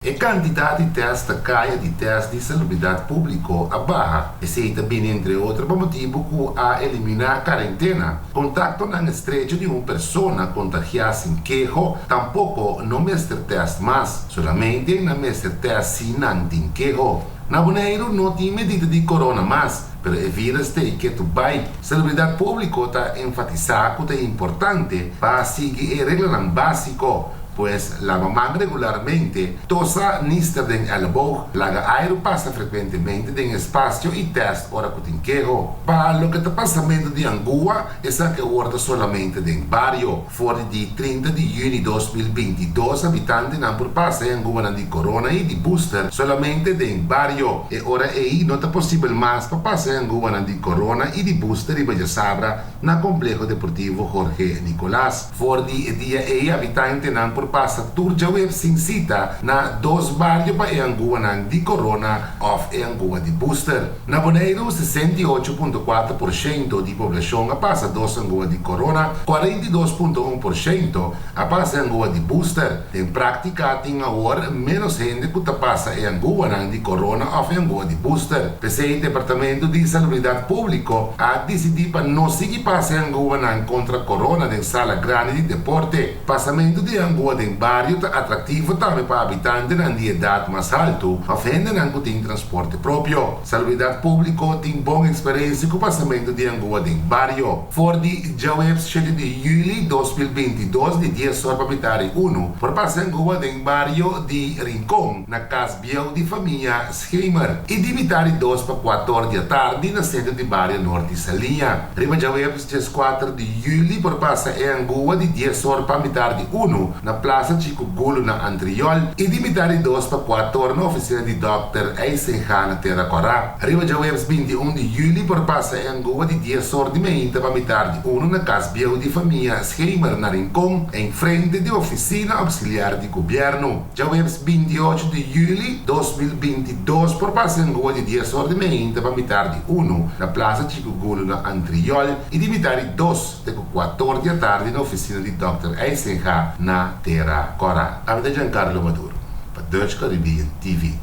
A quantidade de testes caia de testes de salubridade público a barra, e se também entre outros por motivo que a eliminar a quarentena. Contacto não estrecho de uma pessoa contagiada sem queijo, tampouco no mestre teste mas, solamente no mestre teste se não tem queijo. Na Bonaire não tem medida de corona mas, pero o vírus tem que tu vai. Salubridade pública está enfatizando que é importante para seguir a regra básico. Pues lava mano regularmente, tosa nister den elbow, laga aire passa frequentemente den espaço e teste ora cutinquejo. Para lo que está passamento de Angola, essa que guarda solamente den barrio. Fora de 30 de junho de 2022, habitantes não por passa em Angola de corona e de booster, solamente den barrio. E ora aí não está possível mais para passar em Angola de corona e de booster e Baja Sabra na complexo deportivo Jorge Nicolás. Fora de dia aí habitantes não por passa turja web sin cita na dos barrios para Angola de corona of Angola de booster. Na Bonaire, 68,4% de população a passa dos Angola de corona, 42,1% a passa Angola de booster. Em prática, tem agora menos gente que passa Angola de corona of Angola de booster. PC o Departamento de Salubridade Pública a decidir para não seguir passa Angola contra corona em sala grande de deporte. Passamento de Angola em barrio atrativo também para habitantes de idade mais alta, ofende não tem transporte próprio. Salubridade Pública tem boa experiência com o passamento de Angola em barrio. For de Jaweb 7 de julho de 2022, de dia só para habitar 1, por passar Angola em barrio de Rincón, na casa Biel de família Scheimer, e de habitar 2 para 4 horas da tarde na centro de barrio Norte Salinha. Riba Jaweb 4 de julho, por passar Angola de dia só para habitar 1, na Plaza Chico Gulo na Antriol e de mitad 2 para 4 horas na oficina de Dr. Eisenha na Terra Corá. Arriba já webs 21 de julho por passa em Angola de 10 horas de manhã para mitad 1 na casa Biel de família Scheimer na Rincón, em frente da oficina auxiliar de governo. Já webs 28 de julho 2022 por passa em Angola de 10 horas de manhã para mitad 1 na Plaza Chico Gulo na Antriol e de mitad 2 para 4 horas da tarde na oficina de Dr. Eisenha na Terra Corá. I'm Giancarlo Maduro, para Dutch Caribbean TV.